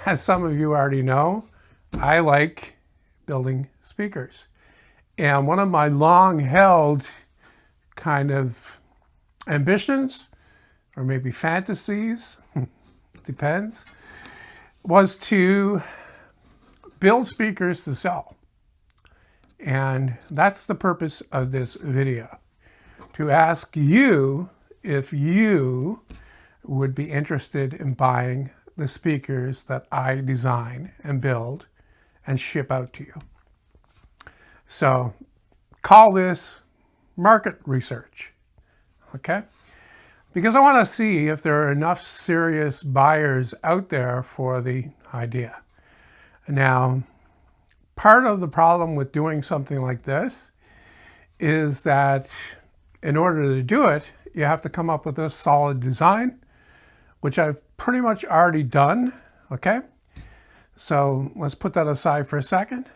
as some of you already know, I like building speakers. And one of my long-held kind of ambitions, or maybe fantasies, depends, was to build speakers to sell. And that's the purpose of this video, to ask you if you would be interested in buying the speakers that I design and build and ship out to you. So call this market research, okay? Because I want to see if there are enough serious buyers out there for the idea. Now, part of the problem with doing something like this is that in order to do it, you have to come up with a solid design, which I've pretty much already done, okay? So let's put that aside for a second.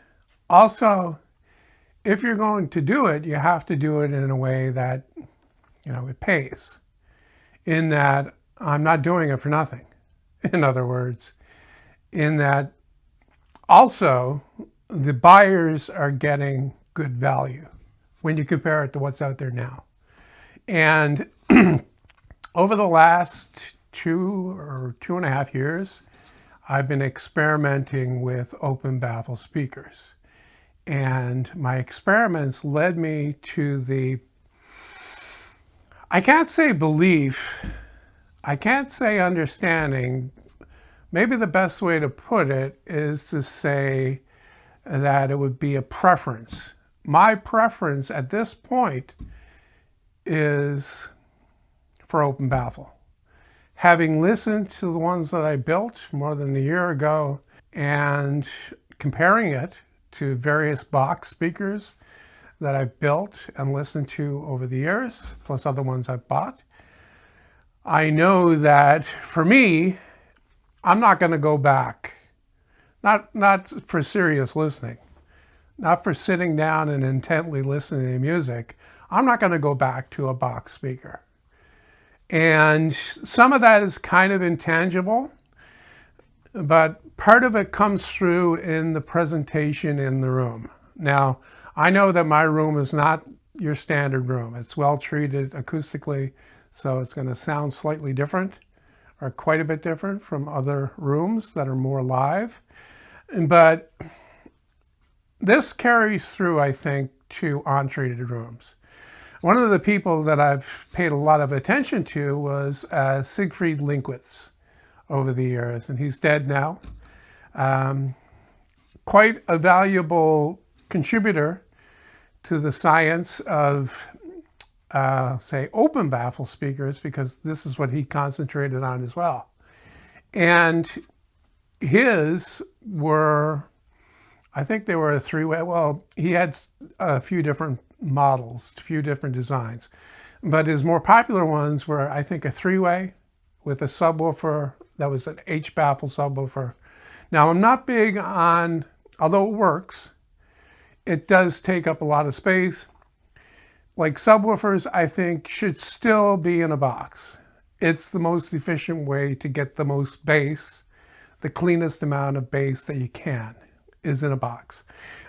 Also, if you're going to do it, you have to do it in a way that, it pays. In that I'm not doing it for nothing. In other words, in that also the buyers are getting good value when you compare it to what's out there now. And over the last 2 or 2.5 years, I've been experimenting with open baffle speakers. And my experiments led me to the, I can't say belief, I can't say understanding. Maybe the best way to put it is to say that it would be a preference. My preference at this point is for open baffle. Having listened to the ones that I built more than a year ago and comparing it to various box speakers that I've built and listened to over the years, plus other ones I've bought, I know that for me, I'm not going to go back. Not for serious listening, not for sitting down and intently listening to music. I'm not going to go back to a box speaker. And some of that is kind of intangible, but part of it comes through in the presentation in the room. Now, I know that my room is not your standard room. It's well treated acoustically, so it's going to sound slightly different, or quite a bit different from other rooms that are more live. But this carries through, I think, to untreated rooms. One of the people that I've paid a lot of attention to was Siegfried Linkwitz over the years, and he's dead now. Quite a valuable contributor to the science of, say, open baffle speakers, because this is what he concentrated on as well. And his were, I think they were a three-way, well, he had a few different models, a few different designs. But his more popular ones were, I think, a three-way with a subwoofer that was an H-baffle subwoofer. Now, I'm not big on, although it works, it does take up a lot of space. Like subwoofers, I think, should still be in a box. It's the most efficient way to get the most bass, the cleanest amount of bass that you can is in a box.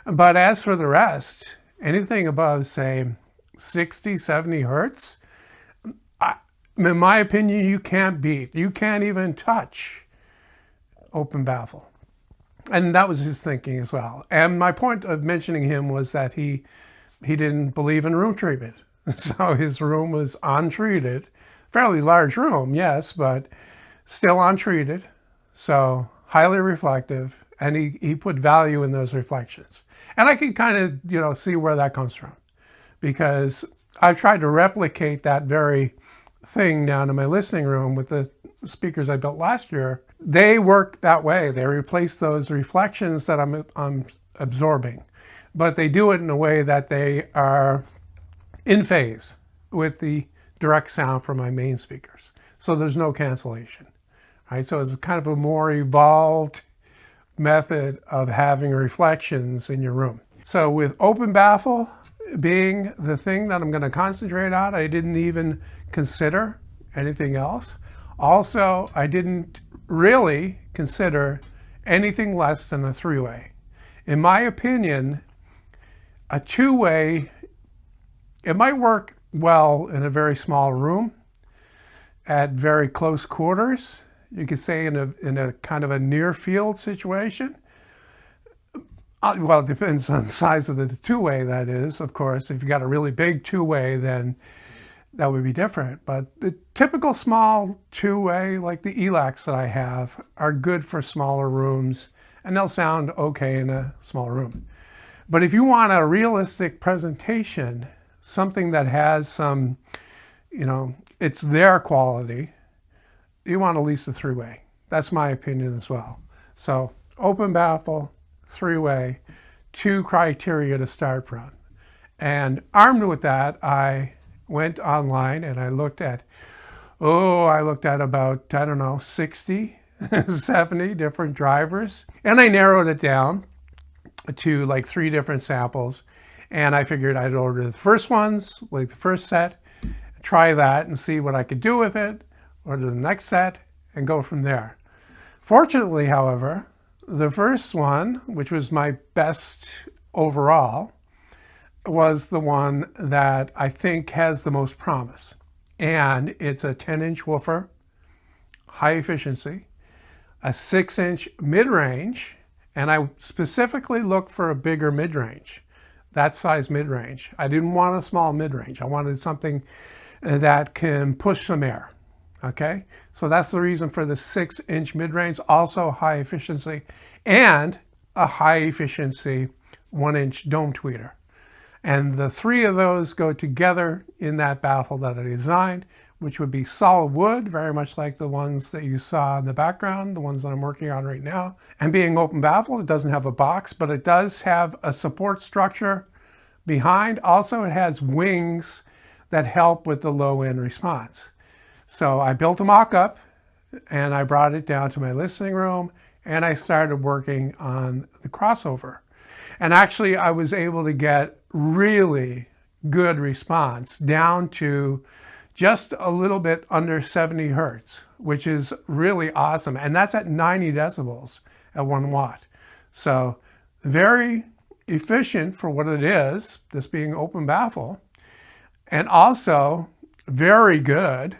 But as for the rest, anything above, say, 60, 70 hertz, in my opinion, you can't beat. You can't even touch open baffle. And that was his thinking as well. And my point of mentioning him was that he didn't believe in room treatment. So his room was untreated. Fairly large room, yes, but still untreated. So highly reflective. And he put value in those reflections. And I can kind of, see where that comes from. Because I've tried to replicate that very thing down in my listening room with the speakers I built last year. They work that way. They replace those reflections that I'm absorbing. But they do it in a way that they are in phase with the direct sound from my main speakers. So there's no cancellation. Right? So it's kind of a more evolved method of having reflections in your room. So with open baffle being the thing that I'm going to concentrate on, I didn't even consider anything else. Also, I didn't really consider anything less than a three-way. In my opinion, a two-way, it might work well in a very small room at very close quarters. You could say in a kind of a near field situation. Well, it depends on the size of the two-way, that is, of course. If you got a really big two-way, then that would be different. But the typical small two-way, like the ELACs that I have, are good for smaller rooms, and they'll sound okay in a small room. But if you want a realistic presentation, something that has some, it's their quality, you want at least a three-way. That's my opinion as well. So open baffle, three-way, two criteria to start from. And armed with that, I went online and I looked at about, I don't know, 60, 70 different drivers. And I narrowed it down to like 3 different samples. And I figured I'd order the first ones, like the first set, try that and see what I could do with it, order the next set, and go from there. Fortunately, however, the first one, which was my best overall, was the one that I think has the most promise. And it's a 10-inch woofer, high efficiency, a 6-inch mid-range, and I specifically looked for a bigger mid-range, that size mid-range. I didn't want a small mid-range. I wanted something that can push some air. Okay, so that's the reason for the 6-inch mid-range, also high efficiency, and a high efficiency 1-inch dome tweeter. And the 3 of those go together in that baffle that I designed, which would be solid wood, very much like the ones that you saw in the background, the ones that I'm working on right now. And being open baffle, it doesn't have a box, but it does have a support structure behind. Also, it has wings that help with the low end response. So I built a mock-up and I brought it down to my listening room and I started working on the crossover. And actually I was able to get really good response down to just a little bit under 70 hertz, which is really awesome. And that's at 90 decibels at 1 watt. So very efficient for what it is, this being open baffle, and also very good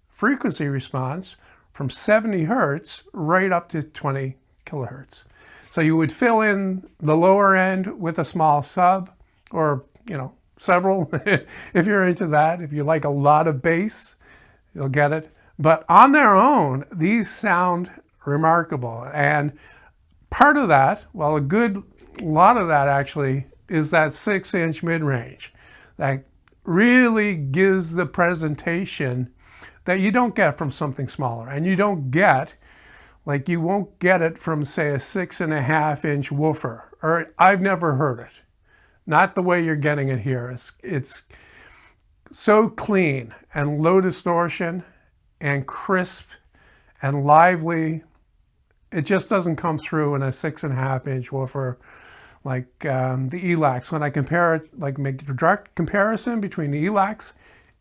frequency response from 70 hertz right up to 20 kilohertz. So you would fill in the lower end with a small sub, or several if you're into that. If you like a lot of bass, you'll get it. But on their own, these sound remarkable. And part of that, well, a good lot of that actually is that 6-inch mid-range that really gives the presentation that you don't get from something smaller. And you don't get, like you won't get it from, say, a 6.5-inch woofer, or I've never heard it. Not the way you're getting it here. It's so clean and low distortion and crisp and lively. It just doesn't come through in a 6.5-inch woofer like the ELACs. When I compare it, like make a direct comparison between the ELACs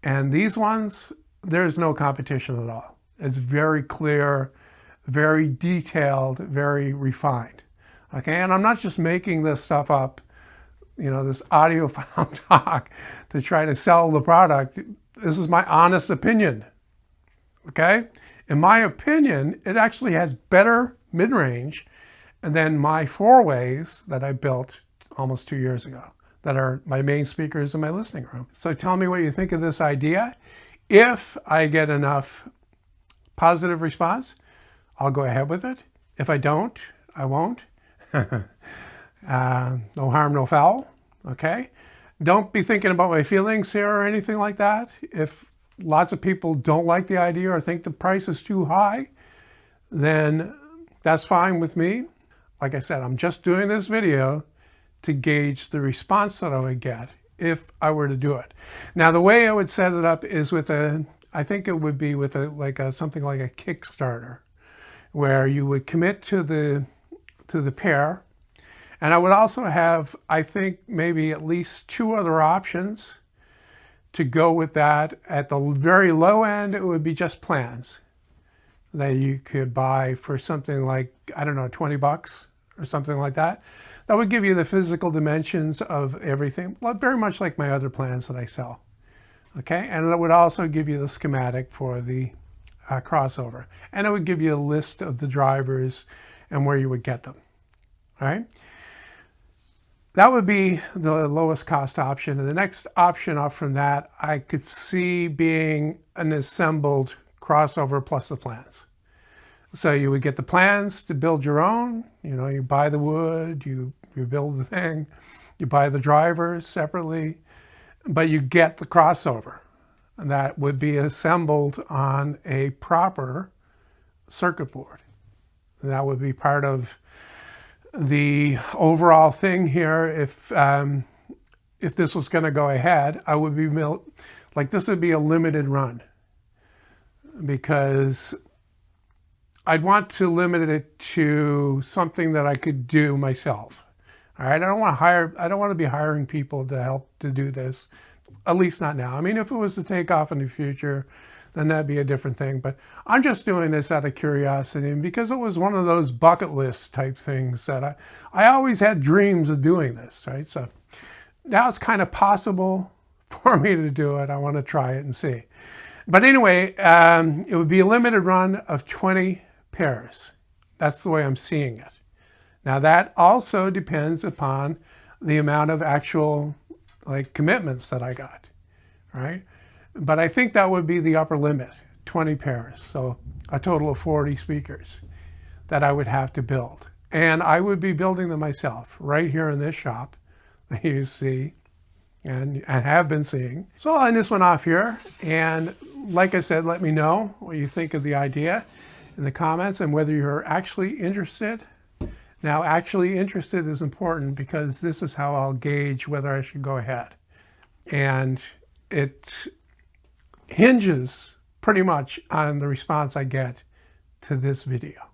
and these ones, there's no competition at all. It's very clear, very detailed, very refined. Okay, and I'm not just making this stuff up, this audiophile talk to try to sell the product. This is my honest opinion. Okay, in my opinion, it actually has better mid-range than my 4-ways that I built almost 2 years ago, that are my main speakers in my listening room. So tell me what you think of this idea. If I get enough positive response, I'll go ahead with it. If I don't, I won't. No harm, no foul, okay? Don't be thinking about my feelings here or anything like that. If lots of people don't like the idea or think the price is too high, then that's fine with me. Like I said, I'm just doing this video to gauge the response that I would get if I were to do it. Now, the way I would set it up is with I think it would be with something like a Kickstarter, where you would commit to the pair. And I would also have, I think, maybe at least 2 other options to go with that. At the very low end, it would be just plans. that you could buy for something like, I don't know, 20 bucks or something like that. That would give you the physical dimensions of everything, very much like my other plans that I sell. Okay, and it would also give you the schematic for the crossover. And it would give you a list of the drivers and where you would get them. All right. That would be the lowest cost option. And the next option up from that, I could see being an assembled crossover plus the plans. So you would get the plans to build your own. You know, you buy the wood, you build the thing, you buy the drivers separately, but you get the crossover. And that would be assembled on a proper circuit board. And that would be part of the overall thing here. If this was going to go ahead, I would be like, this would be a limited run, because I'd want to limit it to something that I could do myself. All right, I don't want to be hiring people to help to do this, at least not now. I mean, if it was to take off in the future, then that'd be a different thing. But I'm just doing this out of curiosity, and because it was one of those bucket list type things that I always had dreams of doing this, right? So now it's kind of possible for me to do it. I want to try it and see. But anyway, it would be a limited run of 20 pairs. That's the way I'm seeing it. Now that also depends upon the amount of actual commitments that I got, right? But I think that would be the upper limit, 20 pairs. So a total of 40 speakers that I would have to build. And I would be building them myself right here in this shop that you see and have been seeing. So I'll end this one off here. And like I said, let me know what you think of the idea in the comments and whether you're actually interested. Now, actually interested is important, because this is how I'll gauge whether I should go ahead. And it hinges pretty much on the response I get to this video.